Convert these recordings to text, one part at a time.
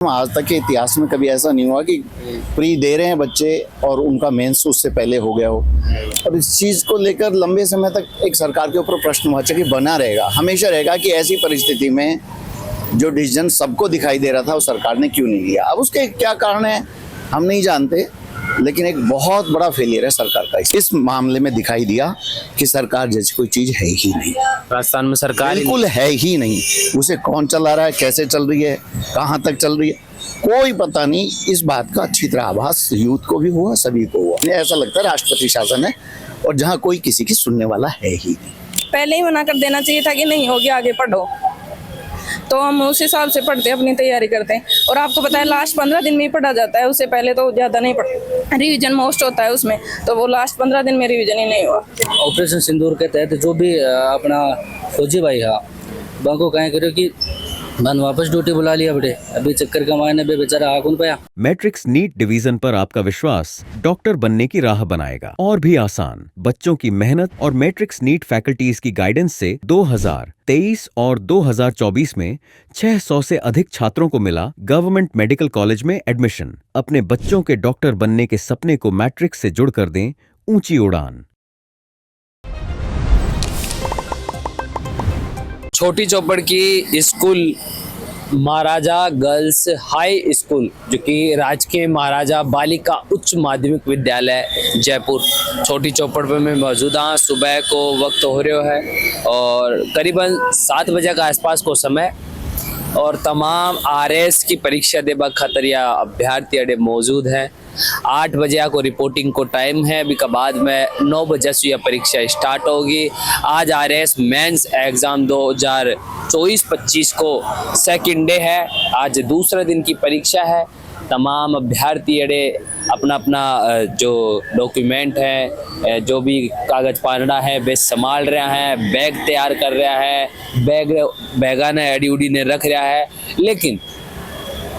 आज तक के इतिहास में कभी ऐसा नहीं हुआ कि प्री दे रहे हैं बच्चे और उनका मेंस उससे पहले हो गया हो। और इस चीज़ को लेकर लंबे समय तक एक सरकार के ऊपर प्रश्नवाचक बना रहेगा, हमेशा रहेगा कि ऐसी परिस्थिति में जो डिसीजन सबको दिखाई दे रहा था वो सरकार ने क्यों नहीं लिया। अब उसके क्या कारण है हम नहीं जानते, लेकिन एक बहुत बड़ा फेलियर है सरकार का। इस मामले में दिखाई दिया कि सरकार जैसी कोई चीज है ही नहीं। राजस्थान में सरकार बिल्कुल है ही नहीं। उसे कौन चला रहा है, कैसे चल रही है, कहाँ तक चल रही है, कोई पता नहीं। इस बात का अच्छी तरह आभास यूथ को भी हुआ, सभी को हुआ। मुझे ऐसा लगता है राष्ट्रपति शासन है और जहाँ कोई किसी की सुनने वाला है ही नहीं। पहले ही मना कर देना चाहिए था कि नहीं होगी, आगे पढ़ो, तो हम उस हिसाब से पढ़ते अपनी तैयारी करते हैं। और आपको पता है लास्ट 15 दिन में ही पढ़ा जाता है, उससे पहले तो ज़्यादा नहीं पढ़, रिवीजन मोस्ट होता है उसमें, तो वो लास्ट 15 दिन में रिवीजन ही नहीं हुआ। ऑपरेशन सिंदूर के तहत जो भी अपना फौजी भाई है बाको कहें करो कि मन वापस ड्यूटी बुला लिया बड़े, अभी चक्कर कमाने पे बेचारा आकुन पाया। मैट्रिक्स नीट डिवीजन पर आपका विश्वास डॉक्टर बनने की राह बनाएगा और भी आसान। बच्चों की मेहनत और मैट्रिक्स नीट फैकल्टीज की गाइडेंस से 2023 और 2024 में 600 से अधिक छात्रों को मिला गवर्नमेंट मेडिकल कॉलेज में एडमिशन। अपने बच्चों के डॉक्टर बनने के सपने को मैट्रिक्स से जुड़ कर दें ऊंची उड़ान। छोटी चौपड़ की स्कूल महाराजा गर्ल्स हाई स्कूल, जो कि राजकीय महाराजा बालिका उच्च माध्यमिक विद्यालय जयपुर, छोटी चौपड़ पे मैं मौजूद हाँ। सुबह को वक्त हो रहा है और करीबन 7 बजे का आसपास को समय, और तमाम आरएस की परीक्षा देबा खातर या अभ्यर्थी अड़े मौजूद हैं। 8 बजे को रिपोर्टिंग को टाइम है, अभी का बाद में 9 बजे से यह परीक्षा स्टार्ट होगी। आज आरएस मेंस एग्जाम 2024-25 को सेकंड डे है, आज दूसरा दिन की परीक्षा है। तमाम अभ्यर्थी अड़े अपना अपना जो डॉक्यूमेंट है, जो भी कागज पानड़ा है, वे संभाल रहा है, बैग तैयार कर रहा है, बैगा ने अड़ी उड़ी ने रख रहा है। लेकिन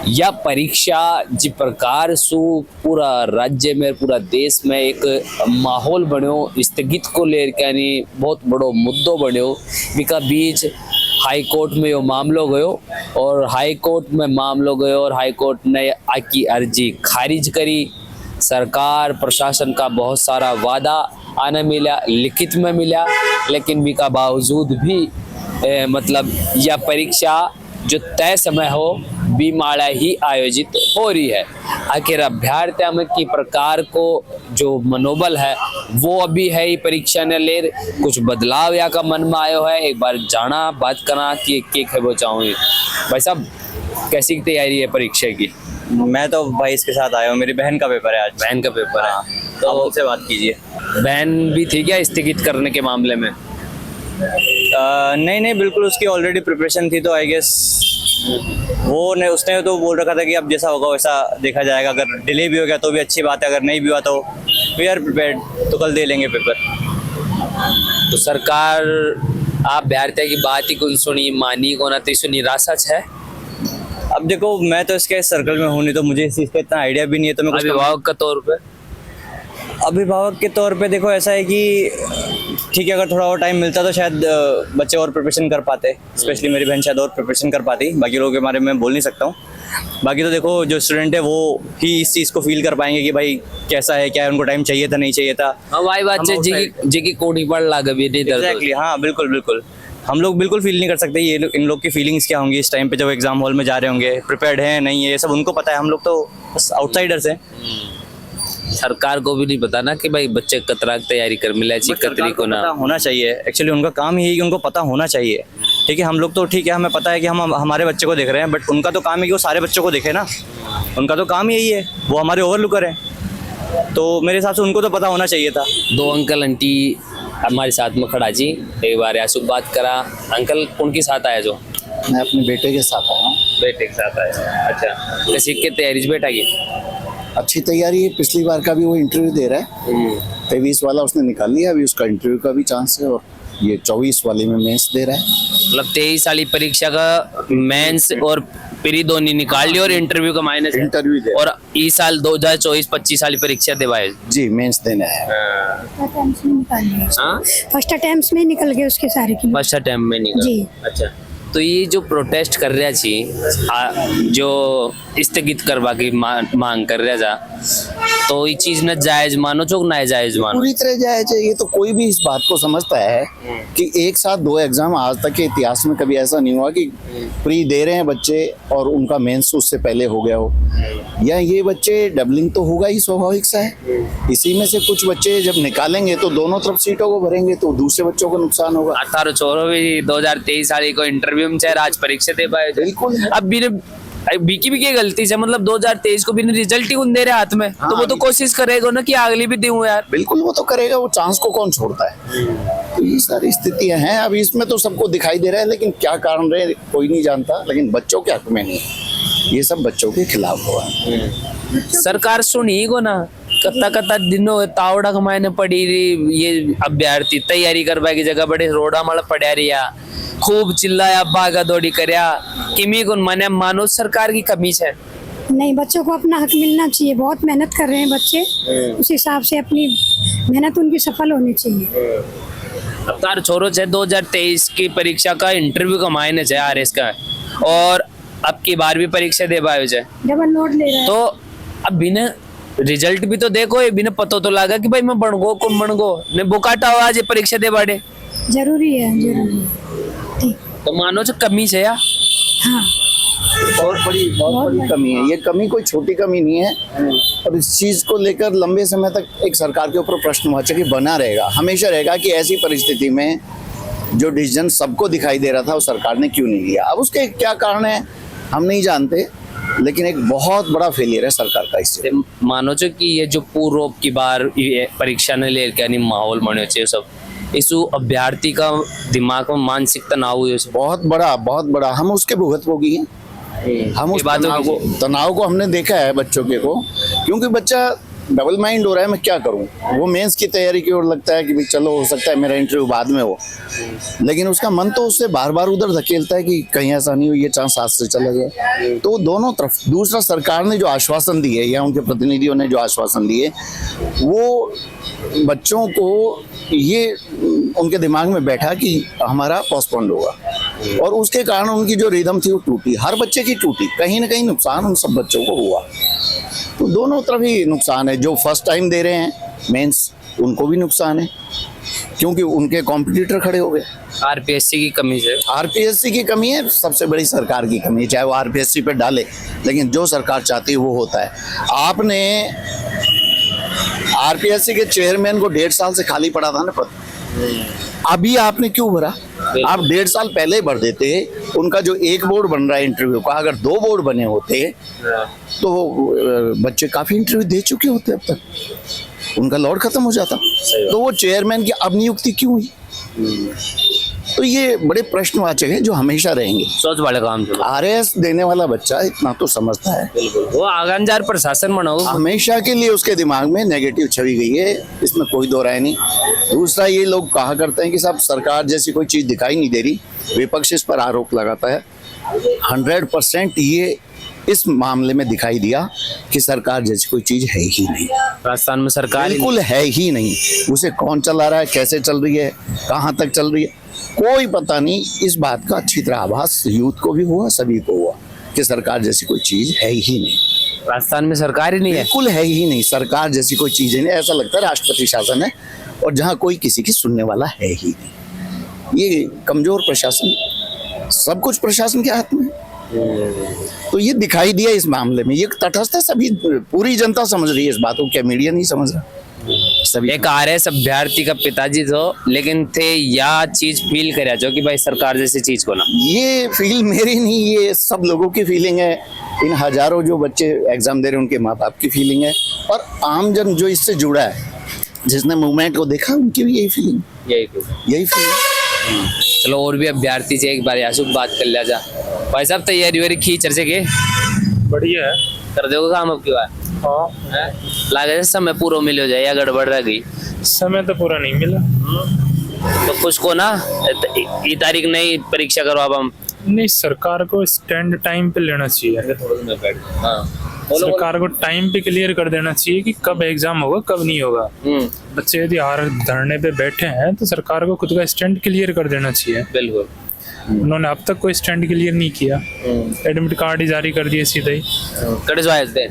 यह परीक्षा जिस प्रकार से पूरा राज्य में, पूरा देश में एक माहौल बनो स्थगित को लेकर यानी बहुत बड़ो मुद्दों बनो, बिका बीच हाई कोर्ट में यो मामलो गयो और हाई कोर्ट में मामलो गयो और हाई कोर्ट ने आकी अर्जी खारिज करी। सरकार प्रशासन का बहुत सारा वादा आने मिला, लिखित में मिला, लेकिन भी का बावजूद भी मतलब यह परीक्षा जो तय समय हो बीमाड़ा ही आयोजित हो रही है। आखिर अभ्यर्थियों में की प्रकार को जो मनोबल है वो अभी है ही परीक्षा ने ले कुछ बदलाव या का मन में आयो है। एक बार जाना बात करना कि के खेबो चाहूँगी। भाई साहब कैसी तैयारी है परीक्षा की? मैं तो भाई इसके साथ आया हूँ, मेरी बहन का पेपर है आज। बहन का पेपर है तो आप उनसे बात कीजिए। बहन भी थी क्या स्थगित करने के मामले में? नहीं बिल्कुल, उसकी ऑलरेडी प्रिपरेशन थी, तो आई गेस वो ने उसने तो बोल रखा था कि अब जैसा होगा वैसा देखा जाएगा। अगर डिले भी हो गया तो भी अच्छी बात है, अगर नहीं भी हुआ तो वी आर प्रिपेयर्ड, तो कल दे लेंगे पेपर। तो सरकार आप अभ्यर्थियों की बात ही कौन सुनी, मानी को ना, तो इसको निराशा है। अब देखो मैं तो इसके सर्कल में हूँ नहीं, तो मुझे इस चीज़ का इतना आइडिया भी नहीं है। तो मैं अभिभावक के तौर पे देखो ऐसा है कि ठीक है, अगर थोड़ा और टाइम मिलता तो शायद बच्चे और प्रिपरेशन कर पाते, स्पेशली मेरी बहन शायद और प्रिपरेशन कर पाती। बाकी लोगों के बारे में बोल नहीं सकता हूँ। बाकी तो देखो जो स्टूडेंट है वो ही इस चीज़ को फील कर पाएंगे कि भाई कैसा है, क्या है, उनको टाइम चाहिए था नहीं चाहिए था। हाँ भाई बात जी कोडी पड़ लागे भी नहीं। एग्जैक्टली, हाँ बिल्कुल हम लोग बिल्कुल फील नहीं कर सकते ये इन लोग की फीलिंग्स क्या होंगी इस टाइम पे जब एग्जाम हॉल में जा रहे होंगे, प्रिपेयर्ड है नहीं है, ये सब उनको पता है। हम लोग तो बस आउटसाइडर्स हैं। सरकार को भी नहीं पता ना कि भाई बच्चे कतरा तैयारी कर मिला कतरी को ना होना चाहिए। एक्चुअली उनका काम ही है कि उनको पता होना चाहिए। ठीक है, हम लोग तो ठीक है, हमें पता है कि हम हमारे बच्चे को देख रहे हैं, बट उनका तो काम है कि वो सारे बच्चों को देखे ना। उनका तो काम यही है, वो हमारे ओवरलुकर है, तो मेरे हिसाब से उनको तो पता होना चाहिए था। 2 अंकल आंटी हमारे साथ में खड़ा जी, एक बार यासु बात करा। अंकल उनके साथ आया जो? मैं अपने बेटे के साथ आया हूँ। बेटे के साथ आया, अच्छा। कैसी के तैयारी बेटा की? अच्छी तैयारी है, पिछली बार का भी वो इंटरव्यू दे रहा है। 23 वाला उसने निकाल लिया, अभी उसका इंटरव्यू का भी चांस है, और ये 24 वाले में मेंस दे रहा है। मतलब 23 वाली परीक्षा का मेंस और प्री दोनों निकाल लिया और इंटरव्यू का माइनस इंटरव्यू दे, और इस साल 2024-25 वाली परीक्षा देवाए जी मेंस देना है। फर्स्ट अटेम्प्ट में निकल गए उसके सारे की। फर्स्ट अटेम्प्ट में निकल जी। अच्छा, तो ये जो प्रोटेस्ट कर रहा छी जो स्थगित करवा की मांग कर रहा था, तो ये चीज न जायज मानो चो ना जायज मानो? पूरी तरह जायज है। ये तो कोई भी इस बात को समझता है कि एक साथ दो एग्जाम, आज तक के इतिहास में कभी ऐसा नहीं हुआ कि प्री दे रहे हैं बच्चे और उनका मेंस उससे पहले हो गया हो, या ये बच्चे डबलिंग तो होगा ही, स्वाभाविक सा है। इसी में से कुछ बच्चे जब निकालेंगे तो दोनों तरफ सीटों को भरेंगे तो दूसरे बच्चों को नुकसान होगा। 18 छोरो भी 2023 साल को इंटरव्यू में चाहे आज परीक्षा दे पाए। बिल्कुल। अब भी बीकी भी की गलती से, मतलब 2023 को भी रिजल्ट ही उन दे रहे हाथ में, तो वो तो कोशिश करेगा ना कि अगली भी दूं यार। बिल्कुल वो तो करेगा, वो चांस को कौन छोड़ता है। तो ये सारी स्थितियां हैं। अब इसमें तो सबको दिखाई दे रहा है, लेकिन क्या कारण रहे कोई नहीं जानता। लेकिन बच्चों के हक में नहीं, ये सब बच्चों के खिलाफ हुआ। सरकार सुनी को ना, कत्ता दिनों तावड़ा कमाने पड़ी रही, ये अभ्यर्थी तैयारी करवा की जगह बड़े रोड़ा मल पड़ा रिया, खूब चिल्लाया, भागा दौड़ी करया, किमी को मने मानो सरकार की कमी है। नहीं, बच्चों को अपना हक मिलना चाहिए। बहुत मेहनत कर रहे हैं बच्चे, उस हिसाब से अपनी मेहनत उनकी सफल होनी चाहिए। अब तार छोरो चाहे 2023 की परीक्षा का इंटरव्यू का मायने चाहे आरएस का, और अब की 12वीं परीक्षा दे पाए चाहे डबल नोट ले रहे हैं। तो अब बिना रिजल्ट भी तो देखो, ये बिना पता तो लगा कि भाई मैं बन गो ने बुकाटा हुआ आज ये परीक्षा दे बाड़े। जरूरी है, जरूरी है। ठीक। तो मानो जो कमी से या हाँ, बहुत बड़ी कमी है। ये कमी कोई छोटी कमी नहीं है, और इस चीज को लेकर लंबे समय तक एक सरकार के ऊपर प्रश्नवाचक ही बना रहेगा, हमेशा रहेगा कि ऐसी परिस्थिति में जो डिसीजन सबको दिखाई दे रहा था वो सरकार ने क्यों नहीं लिया। अब उसके क्या कारण है हम नहीं जानते, लेकिन एक बहुत बड़ा फेलियर है सरकार का इससे। मानो जो कि ये जो पूर्व की बार ये परीक्षा ने लेकर यानी माहौल बने चाहिए सब, इस अभ्यर्थी का दिमाग में मानसिक तनाव हुई, बहुत बड़ा हम उसके भुगतभोगी हैं। हम उस तनाव को हमने देखा है बच्चों के को, क्योंकि बच्चा डबल माइंड हो रहा है, मैं क्या करूं। वो मेंस की तैयारी की ओर लगता है कि भाई चलो हो सकता है मेरा इंटरव्यू बाद में हो, लेकिन उसका मन तो उससे बार बार उधर धकेलता है कि कहीं ऐसा नहीं हो ये चांस हाथ से चला गया। तो दोनों तरफ, दूसरा सरकार ने जो आश्वासन दिए या उनके प्रतिनिधियों ने जो आश्वासन दिए, वो बच्चों को ये उनके दिमाग में बैठा कि हमारा पोस्टपोन्ड होगा, और उसके कारण उनकी जो रिदम थी वो टूटी, हर बच्चे की टूटी। कहीं ना कहीं नुकसान उन सब बच्चों को हुआ। तो दोनों तरफ ही नुकसान है। जो फर्स्ट टाइम दे रहे हैं मेंस, उनको भी नुकसान है, क्योंकि उनके कॉम्पिटिटर खड़े हो गए। आरपीएससी की कमी से, आरपीएससी की कमी है, सबसे बड़ी सरकार की कमी है। चाहे वो आरपीएससी पे डाले, लेकिन जो सरकार चाहती है वो होता है। आपने आरपीएससी के चेयरमैन को 1.5 साल से खाली पड़ा था ना पद, अभी आपने क्यों भरा? आप 1.5 साल पहले भर देते। उनका जो एक बोर्ड बन रहा है इंटरव्यू का, अगर 2 बोर्ड बने होते तो बच्चे काफी इंटरव्यू दे चुके होते अब तक, उनका लॉट खत्म हो जाता। तो वो चेयरमैन की अब नियुक्ति क्यों हुई? तो ये बड़े प्रश्नवाचक है जो हमेशा रहेंगे। सोच वाले काम आरएस देने वाला बच्चा इतना तो समझता है, वो आगानजार प्रशासन बनाओ, हमेशा के लिए उसके दिमाग में नेगेटिव छवि गई है, इसमें कोई दो राय नहीं। दूसरा, ये लोग कहा करते हैं कि साहब सरकार जैसी कोई चीज दिखाई नहीं दे रही, विपक्ष इस पर आरोप लगाता है। 100% ये इस मामले में दिखाई दिया कि सरकार जैसी कोई चीज है ही नहीं। राजस्थान में सरकार बिल्कुल है ही नहीं। उसे कौन चला रहा है, कैसे चल रही है, कहाँ तक चल रही है, कोई पता नहीं। इस बात का अच्छी तरह आभास यूथ को भी हुआ, सभी को हुआ कि सरकार जैसी कोई चीज है ही नहीं। राजस्थान में सरकार ही नहीं है, बिल्कुल है ही नहीं। सरकार जैसी कोई चीज ही नहीं। ऐसा लगता है राष्ट्रपति शासन है, और जहाँ कोई किसी की सुनने वाला है ही नहीं। ये कमजोर प्रशासन, सब कुछ प्रशासन के हाथ में। तो ये दिखाई दिया इस मामले में। ये तटस्थ है, सभी, पूरी जनता समझ रही है इस बात को, क्या मीडिया नहीं समझ रहा? सभी। एक आरएस अभ्यर्थी का पिताजी तो लेकिन थे या चीज फील करे जो कि भाई सरकार जैसी चीज को ना, ये फील मेरी नहीं, ये सब लोगों की फीलिंग है। इन हजारों जो बच्चे एग्जाम दे रहे हैं उनके माँ बाप की फीलिंग है, और आमजन जो इससे जुड़ा है, जिसने मूवमेंट को देखा, उनकी भी यही फीलिंग, यही फीलिंग। चलो और भी अभ्यर्थी से एक बार यासुक बात कर लिया जा। भाई साहब तैयारी वारी खी चर्चे के बढ़िया है, कर दो काम अब की बार? हाँ, लागे समय पूरा मिल हो जाए या गड़बड़ रह गई? समय तो पूरा नहीं मिला। तो कुछ को ना ये तारीख नहीं परीक्षा करो अब हम नहीं, सरकार को स्टैंड टाइम पे लेना चाहिए। सरकार को टाइम पे क्लियर कर देना चाहिए कि कब एग्जाम होगा कब नहीं होगा। बच्चे यदि हर धरने पे बैठे हैं तो सरकार को खुद का स्टैंड क्लियर कर देना चाहिए। बिल्कुल। उन्होंने अब तक कोई स्टैंड क्लियर नहीं किया, एडमिट कार्ड ही जारी कर दिए सीधे ही। कड़े जो आए थे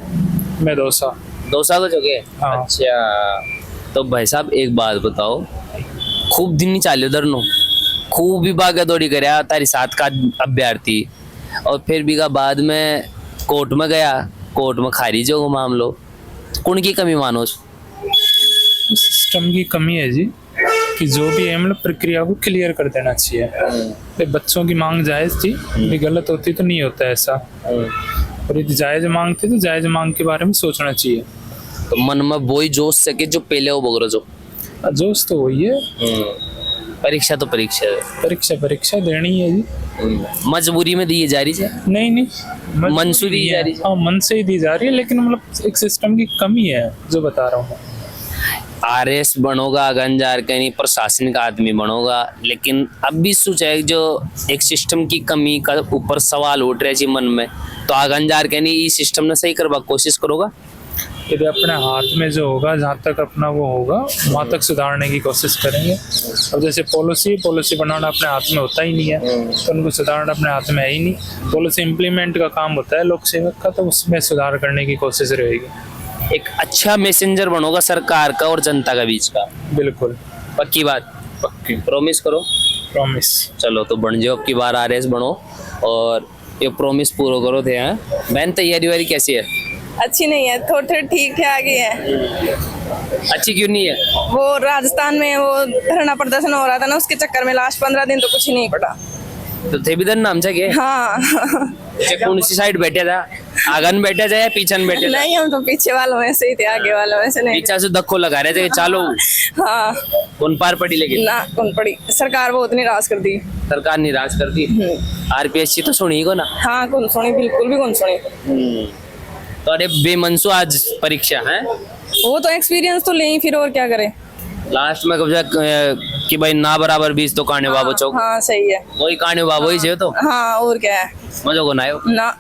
मैं दोसा 2 साल हो चुके। हाँ। अच्छा तो भाई साहब एक बात बताओ, खूब दिन नहीं चाले उधर नो, खूब भी भागा दौड़ी करया तारी साथ का अभ्यर्थी, और फिर भी का बाद में कोर्ट में गया, कोर्ट में खारिज हो मामलो, कौन की कमी मानो? सिस्टम की कमी है जी, कि जो भी है मतलब प्रक्रिया को क्लियर कर देना चाहिए। तो बच्चों की मांग जायज़ थी, भी गलत होती तो नहीं होता ऐसा, और यदि जायज़ मांग थी तो जायज़ मांग के बारे में सोचना चाहिए। तो मन में वही जोश सके जो पहले वो बोल जो जोश तो वही है, परीक्षा तो परीक्षा है, परीक्षा देनी है जी। मजबूरी में दी जा रही है, नहीं मन से दी जा रही है। हाँ, मन से ही दी जा रही है, लेकिन मतलब एक सिस्टम की कमी है जो बता रहा हूँ। आरएस बनोगा, गंजार कहीं प्रशासन का आदमी बनोगा, लेकिन अब भी सोचा है जो एक सिस्टम की कमी का ऊपर सवाल उठ रहे जी मन में, तो आगंजार कहीं इस सिस्टम ने सही करवा कोशिश करोगा? यदि अपने हाथ में जो होगा, जहाँ तक अपना वो होगा वहाँ तक सुधारने की कोशिश करेंगे। अब जैसे पॉलिसी बनाना अपने हाथ में होता ही नहीं है, तो उनको सुधारना अपने हाथ में है ही नहीं। पॉलिसी इम्प्लीमेंट का काम होता है लोक सेवक का, तो उसमें सुधार करने की कोशिश रहेगी। एक अच्छा मैसेंजर बनोगा सरकार का और जनता का बीच का। बिल्कुल पक्की बात, पक्की प्रॉमिस करो। प्रॉमिस। चलो तो बन जाओ, अब की बार आरएस बनो और ये प्रॉमिस पूरा करो थे। हैं बहन, तैयारी वारी कैसी है? अच्छी नहीं है, थोड़ी ठीक है, आगे है। अच्छी क्यों नहीं है? वो राजस्थान में वो धरना प्रदर्शन हो रहा था ना, उसके चक्कर में लास्ट 15 दिन तो कुछ ही नहीं पड़ा। तो थे भी नाम चाहिए। हाँ कौन सी साइड बैठे था? आगन बैठे थे या पीछन बैठे थे? नहीं, हम तो पीछे वालों में से ही थे, आगे वालों में से नहीं। पीछा से धक्को लगा रहे थे चालो। हाँ, कौन पार पड़ी? लेकिन ना कौन पड़ी, सरकार बहुत निराश कर दी। सरकार निराश कर दी। आरपीएससी तो सुनी को ना? हाँ, कौन सुनी, बिल्कुल भी कौन सुनी। तो अरे बेमनसू आज परीक्षा है, वो तो एक्सपीरियंस तो ले ही, फिर और क्या करे। लास्ट में कब्जा कि भाई ना बराबर 20 तो काने बाबू चौक। हाँ सही है। वही काने बाबू ही छे तो। हाँ, और क्या है। मजो को ना आयो ना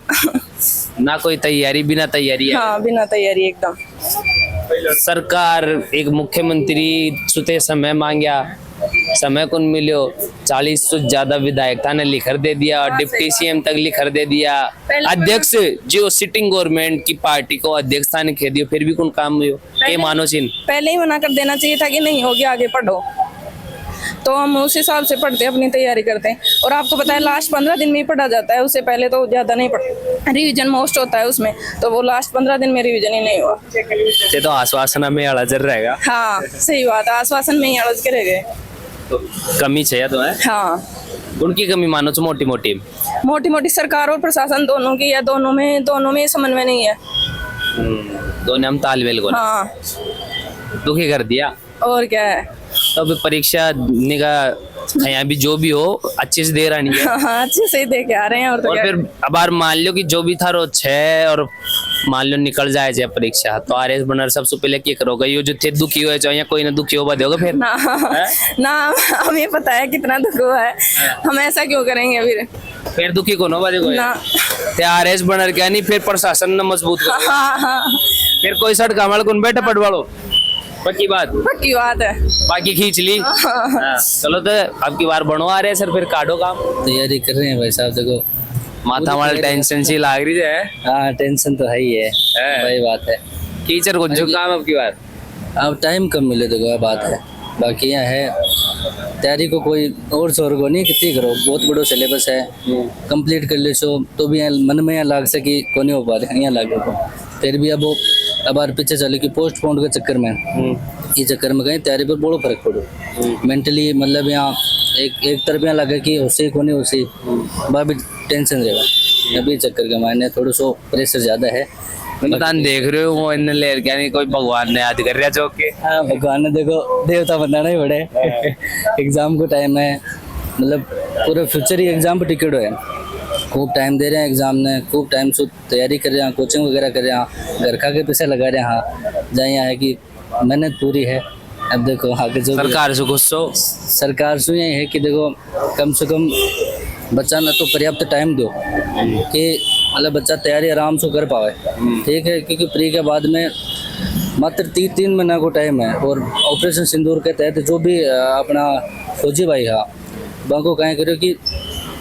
ना कोई तैयारी, बिना तैयारी है। हाँ, बिना तैयारी एकदम। सरकार एक मुख्यमंत्री सुते समय मांगया, समय कौन मिलो, 40 से ज्यादा विधायक था ने लिखर दे दिया, डिप्टी सीएम तक लिखर दे दिया, अध्यक्ष जो सिटिंग गवर्नमेंट की पार्टी को अध्यक्ष था ने कह दियो, फिर भी कौन काम हुई के मानो चिन। पहले ही मना कर देना चाहिए था कि नहीं होगी, आगे पढ़ो। तो हम उस हिसाब से पढ़ते, अपनी तैयारी करते हैं। और आपको पता है लास्ट 15 दिन में ही पढ़ा जाता है, उससे पहले तो ज्यादा नहीं पढ़, रिवीजन मोस्ट होता है उसमें, तो वो लास्ट 15 दिन में रिवीजन ही नहीं हुआ। ये तो आश्वासन में अड़जर रहेगा। हाँ सही बात है, आश्वासन में ही अड़ज के रह गए। तो कमी चाहिए तो है। हाँ, उनकी कमी मानो तो मोटी मोटी सरकार और प्रशासन दोनों की है, दोनों में समन्वय नहीं है। दोनों हम तालमेल को हाँ, दुखी कर दिया। और क्या है। तो अभी परीक्षा निगाह यहाँ भी जो भी हो अच्छे से दे रहा नहीं है। हाँ, अच्छे से ही दे के आ रहे हैं। और तो और क्या। फिर अब बार मान लो कि जो भी था रो 6 और मान लो निकल जाए जाए परीक्षा, तो आरएस बनर सबसे पहले क्या करोगे? ये जो थे दुखी हुए चाहे कोई ना दुखी हो दोगे फिर ना ना, हमें पता है कितना दुख हुआ है, हम ऐसा क्यों करेंगे फिर दुखी कौन हो बाजे ना। ते आरएस बनर क्या नहीं, फिर प्रशासन ने मजबूत कर हाँ, फिर कोई सड़ कमल कौन बैठे पटवाड़ो। पक्की बात है। बाकी खींच ली। हाँ, चलो तो अब की बार बनो आ रहे सर, फिर काटो काम। तैयारी कर रहे हैं भाई साहब, देखो माथा वाला टेंशन सी लाग रही है। हाँ, टेंशन तो है ही है, वही बात है। टीचर को जो काम अब की बार अब टाइम कम मिले तो वह बात है, बाकी यहाँ है तैयारी को कोई और शोर को नहीं कितनी करो, बहुत बड़ो सिलेबस है, कंप्लीट कर ले सो तो भी यहाँ मन में यहाँ लाग सकी को नहीं हो पा रहे यहाँ लागे को, फिर भी अब बार पीछे चले कि पोस्टपोन के चक्कर में ये चक्कर में कहीं तैयारी पर बड़ो फर्क पड़ो मेंटली, मतलब यहाँ एक तरफ यहाँ लगे कि उसी को नहीं उसी बार भी टेंशन रहेगा, अभी चक्कर के मायने थोड़ा सो प्रेशर ज़्यादा है। मैदान देख रहे हो वो इन ले क्या नहीं, कोई भगवान ने याद कर रहा चौक के। हाँ, भगवान ने देखो देवता बनाना ही पड़े। एग्जाम को टाइम है, मतलब पूरा फ्यूचर ही एग्जाम पर टिकट है, खूब टाइम दे रहे हैं एग्जाम ने, खूब टाइम से तैयारी कर रहे हैं, कोचिंग वगैरह कर रहे हैं, घर खा के पैसे लगा रहे हैं। हाँ, जहाँ यहाँ है कि मेहनत पूरी है। अब देखो आगे जो सरकार से गुस्सो, सरकार से यही है कि देखो कम से कम बच्चा ना तो पर्याप्त टाइम दो कि मतलब बच्चा तैयारी आराम से कर पाए, ठीक है, क्योंकि प्री के बाद में मात्र 3 महीना को टाइम है। और ऑपरेशन सिंदूर के तहत जो भी अपना फौजी भाई है, बाको कहें करो कि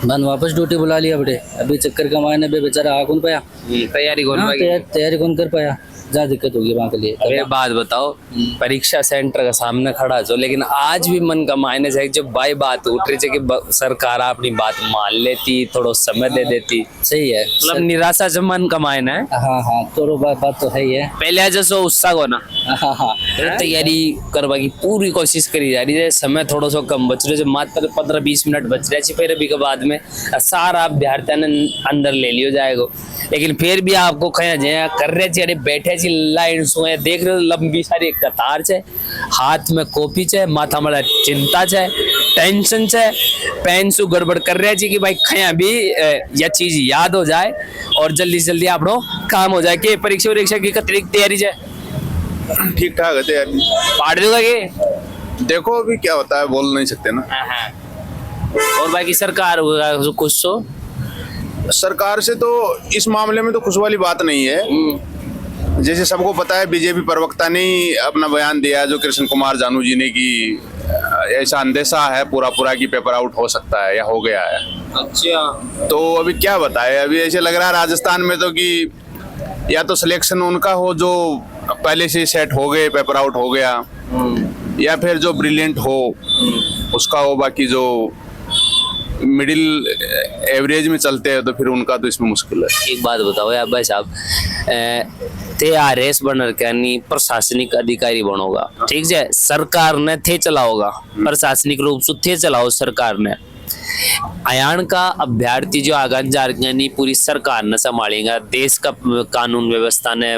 मन वापस ड्यूटी बुला लिया बेटे, अभी चक्कर कमाने पे बेचारा आ कौन पाया। तैयारी कौन हाँ, पाएगी? तैयारी कौन कर पाया, जहाँ दिक्कत होगी वहाँ के लिए। अब एक बात बताओ, परीक्षा सेंटर के सामने खड़ा छो, लेकिन आज भी मन का मायने है जब भाई बात उठ रही है कि सरकार अपनी बात मान लेती, थोड़ा समय दे देती। सही है, मतलब निराशा से मन का मायना है। हाँ तो बात तो है ही है। पहले जैसे उत्साह हो ना, हाँ तैयारी करवा की पूरी कोशिश करी जा रही है। समय थोड़ा सा कम बच रहे, मात्र 15-20 मिनट बच रहे, फिर अभी के बाद में सारा अभ्यर्थी ने अंदर ले लियो जाएगा। लेकिन फिर भी आपको कहीं कर रहे थे, बैठे छी लाइन सोए, देख रहे हो लंबी सारी कतार है, हाथ में कॉपी है, माथा में चिंता है, टेंशन है, पेन से गड़बड़ कर रहे छी कि भाई खया भी यह चीज याद हो जाए और जल्दी से जल्दी आपनो काम हो जाए। कि परीक्षा की कतरी तैयारी है? ठीक ठाक है तैयारी। पाड़ दोगा कि देखो अभी क्या होता है, बोल नहीं सकते ना। और बाकी सरकार होगा कुछ तो सरकार से तो इस मामले में तो खुश वाली बात नहीं है। जैसे सबको पता है, बीजेपी प्रवक्ता ने ही अपना बयान दिया जो कृष्ण कुमार जानू जी ने, कि ऐसा अंदेशा है पूरा कि पेपर आउट हो सकता है या हो गया है। अच्छा, तो अभी क्या बताए, अभी ऐसे लग रहा है राजस्थान में तो कि या तो सिलेक्शन उनका हो जो पहले से सेट हो गए, पेपर आउट हो गया, या फिर जो ब्रिलियंट हो उसका हो, बाकी जो मिडिल एवरेज में चलते हैं तो फिर उनका तो इसमें मुश्किल है। एक बात बताओ यार भाई साहब, थे आरएस बनर के यानी प्रशासनिक अधिकारी बनोगा, ठीक है, सरकार ने थे चलाओगा, प्रशासनिक रूप से थे चलाओ सरकार ने। अयान का अभ्यर्थी जो आगे जा रही पूरी सरकार ने संभालेगा, देश का कानून व्यवस्था ने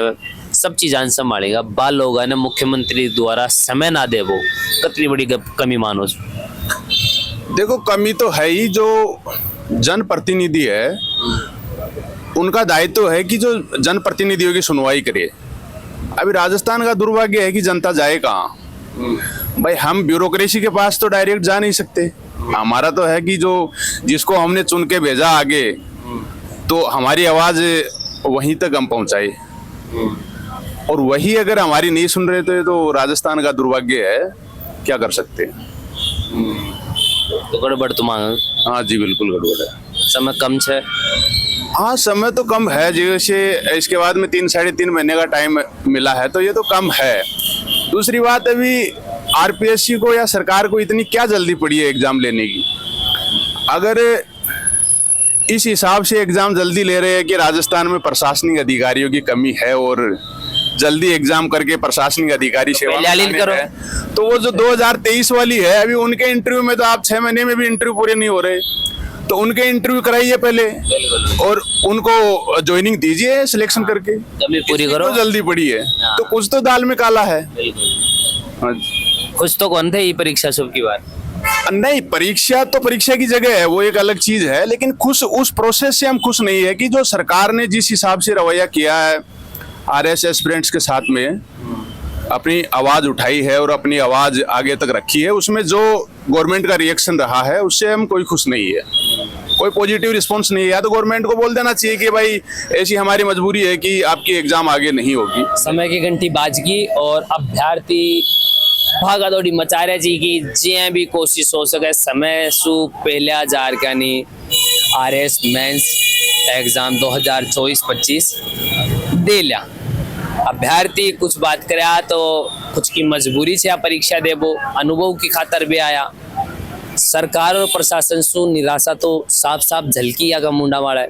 सब चीज़ संभालेगा। बाल लोग ने मुख्यमंत्री द्वारा समय ना दे, वो कितनी बड़ी कमी मानो। देखो कमी तो है ही, जो जनप्रतिनिधि है उनका दायित्व है कि जो जनप्रतिनिधियों की सुनवाई करे। अभी राजस्थान का दुर्भाग्य है कि जनता जाए कहाँ भाई, हम ब्यूरोक्रेसी के पास तो डायरेक्ट जा नहीं सकते। हमारा तो है कि जो जिसको हमने चुन के भेजा आगे, तो हमारी आवाज वहीं तक हम पहुंचाए, और वही अगर हमारी नहीं सुन रहे तो राजस्थान का दुर्भाग्य है, क्या कर सकते हैं। तो गड़बड़ तो मांग। हाँ जी बिल्कुल गड़बड़ है। समय कम है। हाँ समय तो कम है, जैसे इसके बाद में 3-3.5 महीने का टाइम मिला है, तो ये तो कम है। दूसरी बात, अभी आरपीएससी को या सरकार को इतनी क्या जल्दी पड़ी है एग्जाम लेने की। अगर इस हिसाब से एग्जाम जल्दी ले रहे हैं कि राजस्थान में प्रशासनिक अधिकारियों की कमी है और जल्दी एग्जाम करके प्रशासनिक अधिकारी सेवा में आने हैं, तो वो जो 2023 वाली है, अभी उनके इंटरव्यू में तो आप 6 महीने में भी इंटरव्यू पूरे नहीं हो रहे, तो उनके इंटरव्यू कराइए पहले और उनको ज्वाइनिंग दीजिए सिलेक्शन करके, कमी पूरी करो। तो जल्दी पड़ी है तो कुछ तो दाल में काला है। हाँ। कुछ तो कौन थे ये परीक्षा शुभ की बात नहीं, परीक्षा तो परीक्षा की जगह है, वो एक अलग चीज है, लेकिन खुश उस प्रोसेस से हम खुश नहीं है कि जो सरकार ने जिस हिसाब से रवैया किया है आरएस एस्पिरेंट्स के साथ में, अपनी आवाज उठाई है और अपनी आवाज आगे तक रखी है, उसमें जो गवर्नमेंट का रिएक्शन रहा है उससे हम कोई खुश नहीं है, कोई पॉजिटिव रिस्पांस नहीं है। या तो गवर्नमेंट को बोल देना चाहिए कि भाई ऐसी हमारी मजबूरी है कि आपकी एग्जाम आगे नहीं होगी। समय की घंटी बाज गई और अभ्यर्थी भागा दौड़ी मचा रहे जी की जे भी कोशिश हो सके समय सु पहले हजार का नहीं आरएस मेंस एग्जाम 2024-25 दे लिया। अभ्यर्थी कुछ बात करे तो कुछ की मजबूरी से परीक्षा देबो, अनुभव की खातर भी आया। सरकार और प्रशासन सु निराशा तो साफ साफ झलकी या का मुंडा मारा है।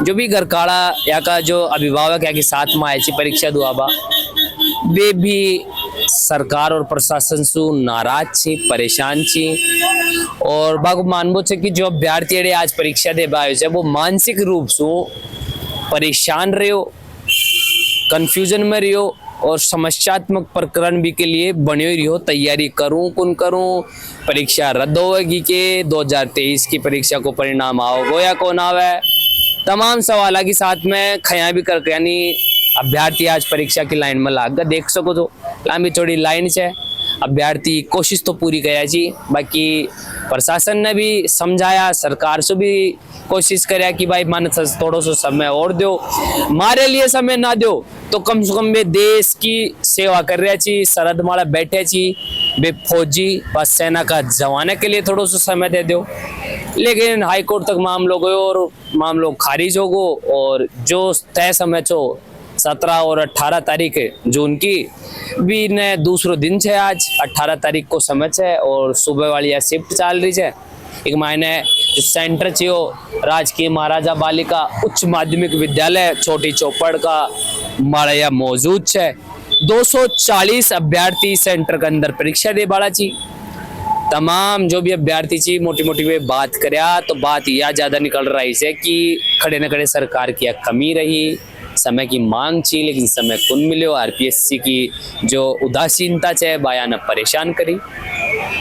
जो भी घर काड़ा या का जो अभिभावक या के साथ में आए परीक्षा दुआबा, वे भी सरकार और प्रशासन सु नाराज छी, परेशान छी, और बाग मानबो छे कि जो अभ्यर्थी आज परीक्षा दे आयो छे वो मानसिक रूप से परेशान रहो, कंफ्यूजन में रहो और समस्यात्मक प्रकरण भी के लिए बने रहो, तैयारी करूं कौन करूं, परीक्षा रद्द होगी के 2023 की परीक्षा को परिणाम आओगे या कौन आवे, तमाम सवाल के साथ में खया भी करके यानी अभ्यर्थी आज परीक्षा की लाइन में लाग देख सको तो लंबी चौड़ी लाइन है। अभ्यर्थी कोशिश तो पूरी करा जी, बाकी प्रशासन ने भी समझाया, सरकार से भी कोशिश कराया कि भाई मन थोड़ा सा समय और दो, हमारे लिए समय ना दो तो कम से कम वे देश की सेवा कर रहे छी, सरहद माला बैठे छी, वे फौजी व सेना का जवान के लिए थोड़ा सा समय दे दो। लेकिन हाई कोर्ट तक मामलों गयो और मामलों खारिज हो गो और जो तय समय छो 17 और 18 तारीख जून की भी ने दूसरो दिन है। आज 18 तारीख को समय है और सुबह वाली यह शिफ्ट चल रही है। एक मायने जो सेंटर छे राजकीय महाराजा बालिका उच्च माध्यमिक विद्यालय छोटी चौपड़ का माड़िया मौजूद है। 240 अभ्यर्थी सेंटर के अंदर परीक्षा दे बाड़ा छी। तमाम जो भी अभ्यर्थी छी मोटी मोटी वे बात करया तो बात यह ज्यादा निकल रही है कि खड़े न खड़े सरकार की कमी रही, समय की मांग थी लेकिन समय कुन मिलो। आरपीएससी की जो उदासीनता है बाया न परेशान करी।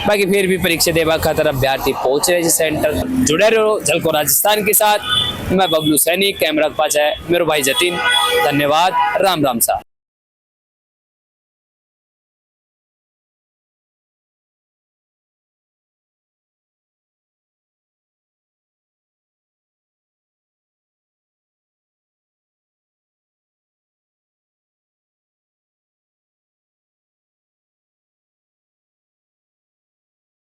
बाकी फिर भी परीक्षा देवा खातर अभ्यर्थी पहुंच रहे सेंटर। जुड़े रहो झलको राजस्थान के साथ। मैं बबलू सैनी, कैमरा के पास है मेरे भाई जतिन। धन्यवाद। राम राम सा।